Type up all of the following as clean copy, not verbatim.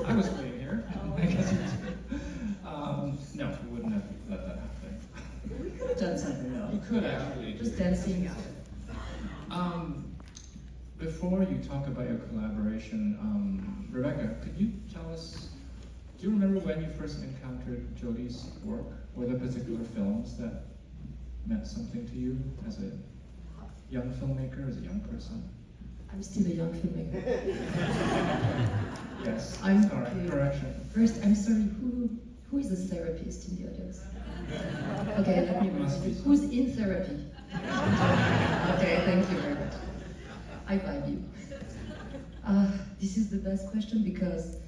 I was waiting here. I guess you too. No, we wouldn't have let that happen. We could have done something though. You could actually. Just dancing. Before you talk about your collaboration, Rebecca, could you tell us, do you remember when you first encountered Jodie's work? Were there particular films that meant something to you as a young filmmaker, as a young person? I'm still a young filmmaker. Yes, I'm sorry, okay. correction. First, I'm sorry, who is a therapist in the audience? Okay, let me Must be. who's in therapy? Okay, thank you very much. I vibe you. This is the best question because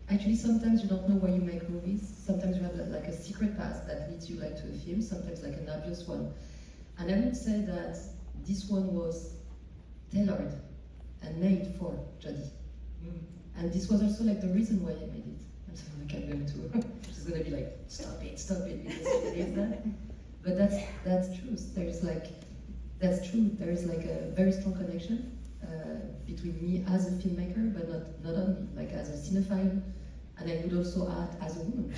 actually sometimes you don't know why you make movies. Sometimes you have like a secret path that leads you like to a film, sometimes like an obvious one. And I would say that this one was tailored and made for Jodie. And this was also like the reason why I made it. I'm sorry, like I'm going to, she's gonna be like, stop it, because she believes that. But that's true. That's true. There is like a very strong connection between me as a filmmaker, but not only, like as a cinephile, and I would also add as a woman,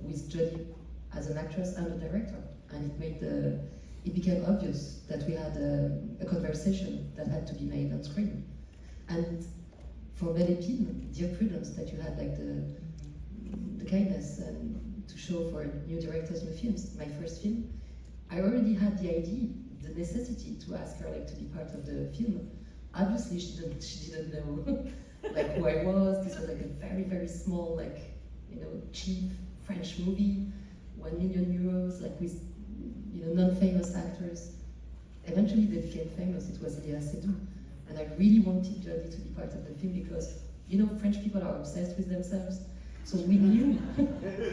with Jodie as an actress and a director. And it became obvious that we had a conversation that had to be made on screen. And for Lepine, Dear Prudence, that you had like the kindness and to show for new directors, new films, my first film, I already had the idea, the necessity to ask her like to be part of the film. Obviously, she didn't know like who I was. This was like a very, very small, like, you know, cheap French movie, 1 million euros, like with, you know, non-famous actors. Eventually they became famous. It was Léa Seydoux. And I really wanted Jodie to be part of the film because, you know, French people are obsessed with themselves. So we knew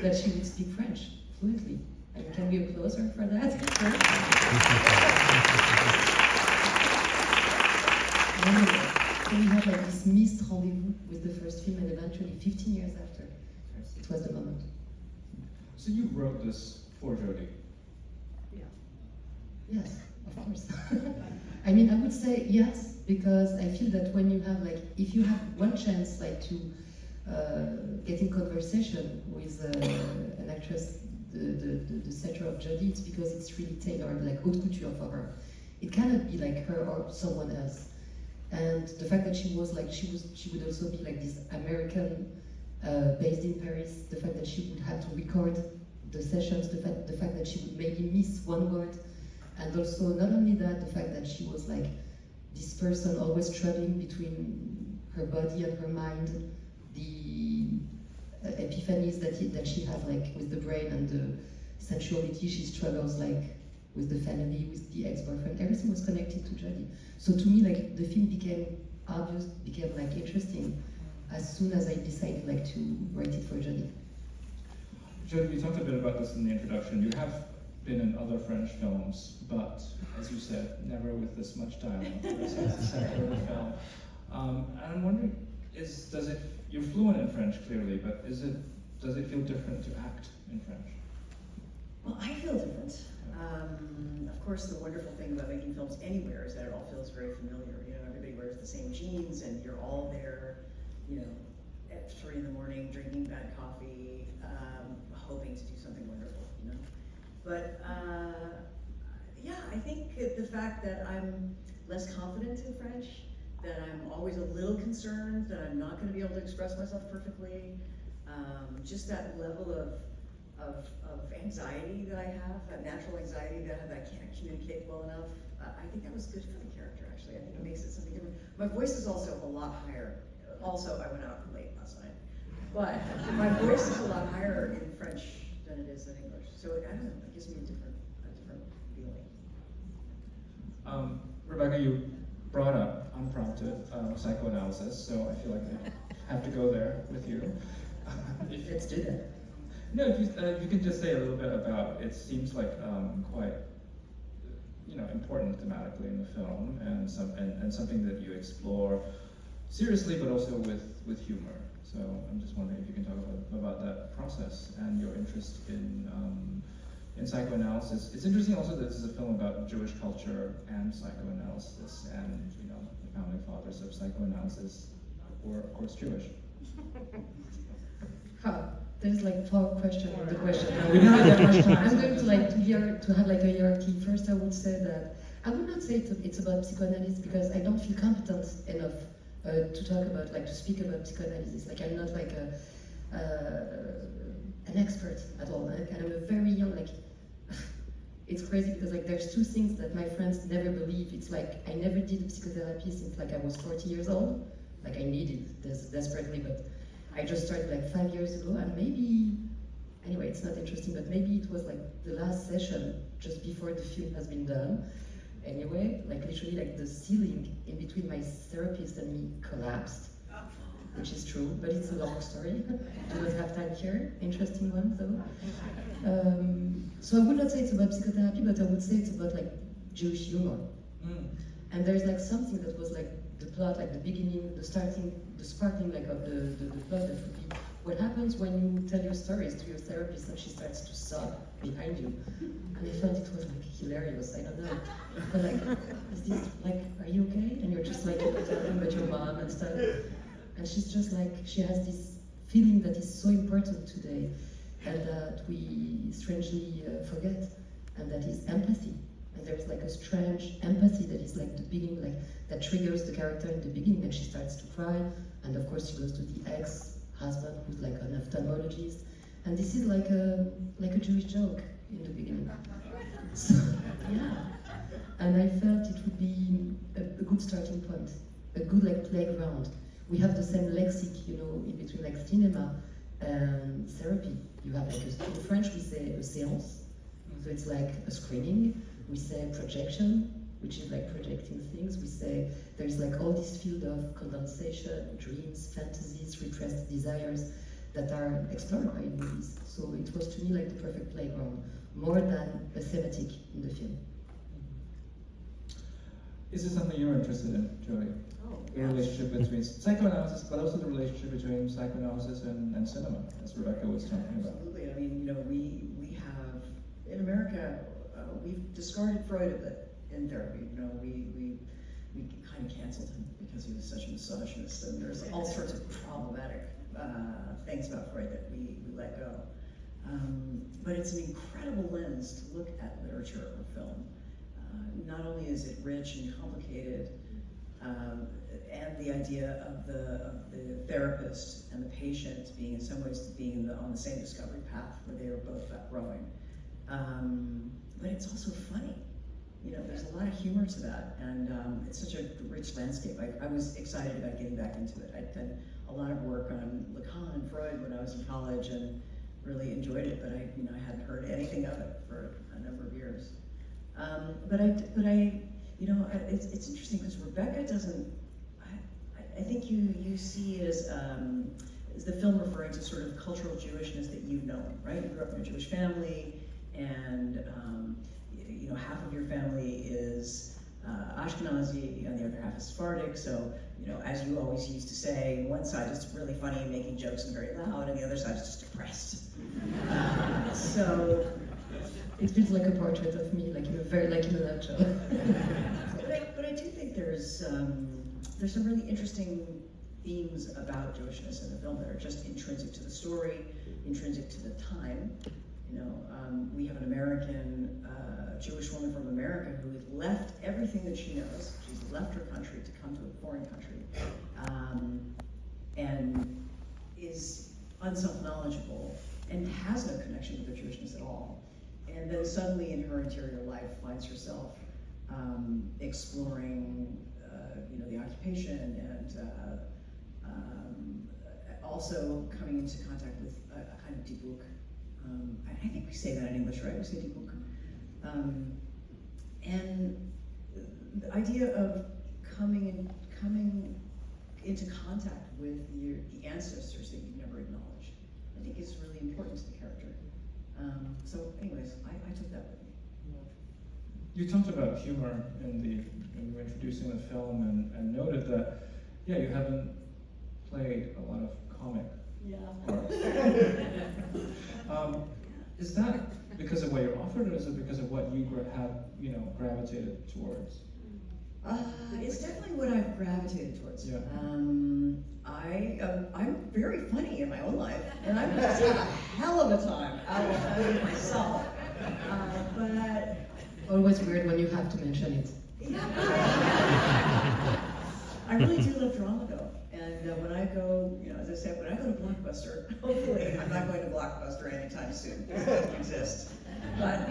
that she would speak French fluently. And can we applaud her for that? Anyway, so we had like this missed rendezvous with the first film, and eventually, 15 years after, it was the moment. So you wrote this for Jodie? Yeah. Yes, of course. I mean, I would say yes, because I feel that when you have like, if you have one chance like to get in conversation with an actress, the setter of Jodie, it's because it's really tailored, like haute couture for her. It cannot be like her or someone else. And the fact that she was like, she would also be like this American based in Paris, the fact that she would have to record the sessions, the fact that she would maybe miss one word, and also not only that, the fact that she was like this person always struggling between her body and her mind, the epiphanies that she had like with the brain and the sensuality she struggles like with the family, with the ex-boyfriend, everything was connected to Jodie. So to me, like the film became obvious, became like interesting as soon as I decided like to write it for Jodie. Jodie, you talked a bit about this in the introduction. You have been in other French films, but as you said, never with this much dialogue. This is the center of the film. And I'm wondering, you're fluent in French clearly, but does it feel different to act in French? Well, I feel different. Of course, the wonderful thing about making films anywhere is that it all feels very familiar. You know, everybody wears the same jeans, and you're all there, you know, at 3 in the morning, drinking bad coffee, hoping to do something wonderful, you know. But yeah, I think the fact that I'm less confident in French, that I'm always a little concerned that I'm not going to be able to express myself perfectly, just that level of anxiety that I have, that natural anxiety that I can't communicate well enough. I think that was good for the character, actually. I think it makes it something different. My voice is also a lot higher. Also, I went out late last night. But my voice is a lot higher in French than it is in English. So I don't know, it gives me a different feeling. Rebecca, you brought up, unprompted, psychoanalysis, so I feel like I have to go there with you. Let's do that. No, if you can just say a little bit about, it seems like quite, you know, important thematically in the film, and something that you explore seriously, but also with humor. So I'm just wondering if you can talk about that process and your interest in psychoanalysis. It's interesting also that this is a film about Jewish culture and psychoanalysis, and you know, the founding fathers of psychoanalysis were of course Jewish. There's like 4 questions in the question. We don't have that much time. I'm going to have like a hierarchy. First, I would say that I would not say it's about psychoanalysis because I don't feel competent enough to talk about, like, to speak about psychoanalysis. Like, I'm not like an expert at all. Like, and I'm a very young, like, it's crazy because like there's 2 things that my friends never believe. It's like I never did psychotherapy since like I was 40 years old. Like I needed this desperately, but I just started like 5 years ago, and maybe, anyway, it's not interesting, but maybe it was like the last session just before the film has been done. Anyway, like literally like the ceiling in between my therapist and me collapsed, which is true, but it's a long story. Do not have time here. Interesting one though. So I would not say it's about psychotherapy, but I would say it's about like Jewish humor. And there's like something that was like the plot, like the beginning, the sparkling like of the plot that would be what happens when you tell your stories to your therapist and she starts to sob behind you. And I felt it was like hilarious, I don't know. But like, is this like, are you okay? And you're just like talking about your mom and stuff. And she's just like, she has this feeling that is so important today and that we strangely forget, and that is empathy. And there's like a strange empathy that is like the beginning, like that triggers the character in the beginning, and she starts to cry. And of course she goes to the ex-husband who's like an ophthalmologist. And this is like a Jewish joke in the beginning. So, yeah. And I felt it would be a good starting point, a good like playground. We have the same lexic, you know, in between like cinema and therapy. You have like in French we say a séance, so it's like a screening. We say projection, which is like projecting things. We say there's like all this field of condensation, dreams, fantasies, repressed desires that are explored by movies. So it was to me like the perfect playground, more than a thematic in the film. Is this something you're interested in, Jodie? Oh, The yeah. relationship between psychoanalysis, but also the relationship between psychoanalysis and cinema, as Rebecca was talking about. Absolutely. I mean, you know, we have, in America, we've discarded Freud a bit in therapy. You know, we kind of canceled him because he was such a misogynist, and there's all sorts of problematic things about Freud that we let go. But it's an incredible lens to look at literature or film. Not only is it rich and complicated, and the idea of the therapist and the patient being in some ways being on the same discovery path where they are both growing. But it's also funny. You know, there's a lot of humor to that, and it's such a rich landscape. I was excited about getting back into it. I'd done a lot of work on Lacan and Freud when I was in college, and really enjoyed it. But I hadn't heard anything of it for a number of years. But I, you know, it's interesting because Rebecca doesn't. I think you see it as the film referring to sort of cultural Jewishness that you've known, right? You grew up in a Jewish family, and you know, half of your family is Ashkenazi, and the other half is Sephardic. So, you know, as you always used to say, one side is really funny and making jokes and very loud, and the other side is just depressed. So. It feels like a portrait of me, like in a nutshell. But I do think there's some really interesting themes about Jewishness in the film that are just intrinsic to the story, intrinsic to the time. You know, we have an American Jewish woman from America who has left everything that she knows. She's left her country to come to a foreign country, and is unself-knowledgeable and has no connection with her Jewishness at all. And then suddenly in her interior life finds herself exploring, you know, the occupation, and also coming into contact with a kind of dibuk. I think we say that in English, right? We say dibuk. And the idea of coming into contact with the ancestors that you've never acknowledged, I think is really important to the character. So anyways, I took that with me. You talked about humor when you were introducing the film, and noted that, yeah, you haven't played a lot of comic parts. Is that because of what you're offered, or is it because of what you have, you know, gravitated towards? It's definitely what I've gravitated towards. Yeah. I'm very funny in my own life, and I'm just have a hell of a time out of it myself. But Always weird when you have to mention it. yeah, I really do love drama though. And when I go, as I said, when I go to Blockbuster, hopefully I'm not going to Blockbuster anytime soon, because it doesn't exist. But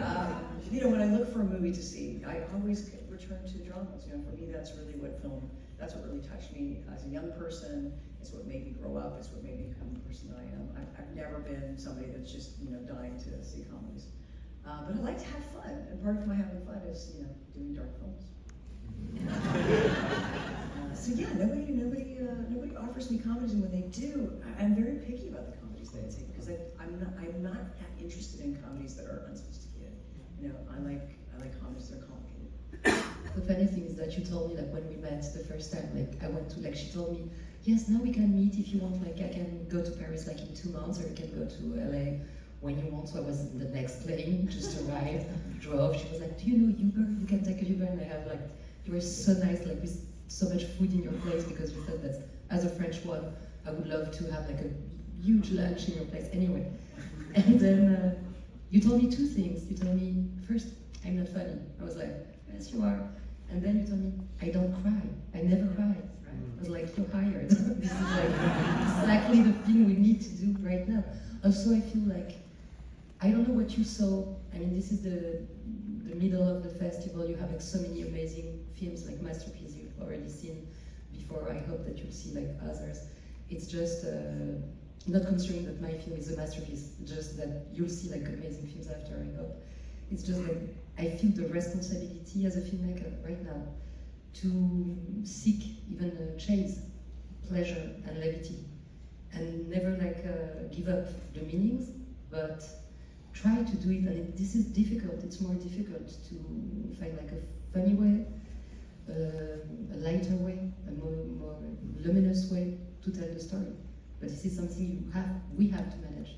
when I look for a movie to see, I always return to dramas. For me, that's really what really touched me as a young person. It's what made me grow up. It's what made me become the person that I am. I've never been somebody that's just, dying to see comedies. But I like to have fun, and part of my having fun is, doing dark films. So yeah, nobody offers me comedies, and when they do, I'm very picky about the comedies that I take, because I'm not that interested in comedies that are unsophisticated. I like comedies that are complicated. The funny thing is that you told me, when we met the first time, I went to, she told me, yes, now we can meet if you want, I can go to Paris in 2 months, or you can go to LA when you want. So I was in the next plane, just arrived, drove. She was like, do you know Uber? You can take a Uber. And I have you were so nice, with so much food in your place, because you said that as a French one, I would love to have a huge lunch in your place. Anyway, and then you told me 2 things. You told me, first, I'm not funny. I was like, yes, you are. And then you told me, I don't cry. I never cry. I was like, you're hired. This is exactly the thing we need to do right now. Also, I feel I don't know what you saw. This is the middle of the festival. You have so many amazing films, masterpieces you've already seen before. I hope that you'll see others. It's just not considering that my film is a masterpiece, just that you'll see amazing films after, I hope. It's just I feel the responsibility as a filmmaker right now to seek, even chase pleasure and levity, and never give up the meanings, but try to do it. And this is difficult. It's more difficult to find a funny way, a lighter way, a more luminous way to tell the story. But this is something we have to manage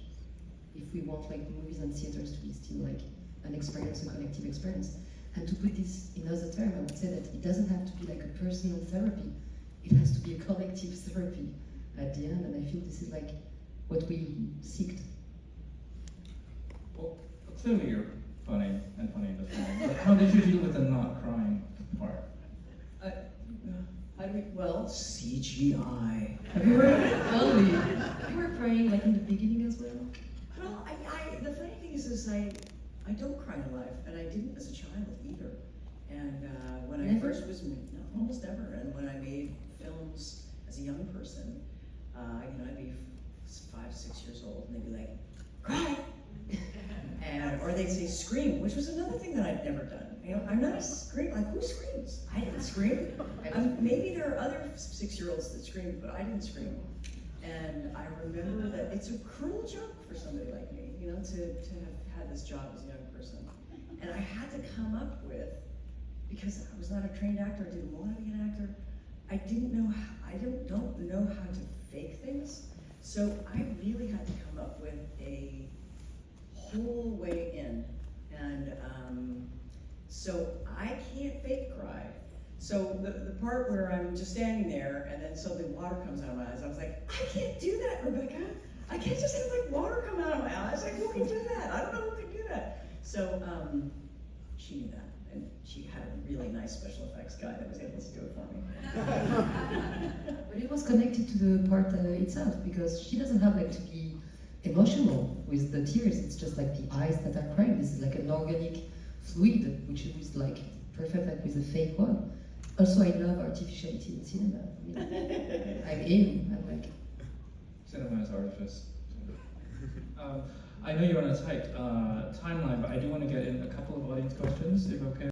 if we want movies and theaters to be still an experience, a collective experience. And to put this in other terms, I would say that it doesn't have to be a personal therapy. It has to be a collective therapy at the end, and I feel this is what we seek. Well, clearly you're funny in the film. But how did you deal with the not crying part? CGI. You were crying in the beginning as well? Well, the funny thing is I don't cry in life, and I didn't as a child either. And when I first was, almost never. And when I made films as a young person, I'd be 5, 6 years old, and they'd be like, cry! Or they'd say scream, which was another thing that I'd never done. I'm not a scream, who screams? I didn't scream. Maybe there are other 6-year-olds that scream, but I didn't scream. And I remember that it's a cruel joke for somebody like me, to have had this job as a young person. And I had to come up with, because I was not a trained actor, I didn't want to be an actor, I don't know how to fake things. So I really had to come up with a whole way in. And so I can't fake cry. So the part where I'm just standing there and then suddenly water comes out of my eyes, I was like, I can't do that, Rebecca. I can't just have water come out of my eyes. Who can do that? I don't know who can do that. So she knew that. And she had a really nice special effects guy that was able to do it for me. But it was connected to the part itself, because she doesn't have to be emotional with the tears. It's just the eyes that are crying. This is an organic fluid, which is perfect with a fake one. Also, I love artificiality in cinema. I'm Cinema is artifice. I know you're on a tight timeline, but I do want to get in a couple of audience questions, if okay.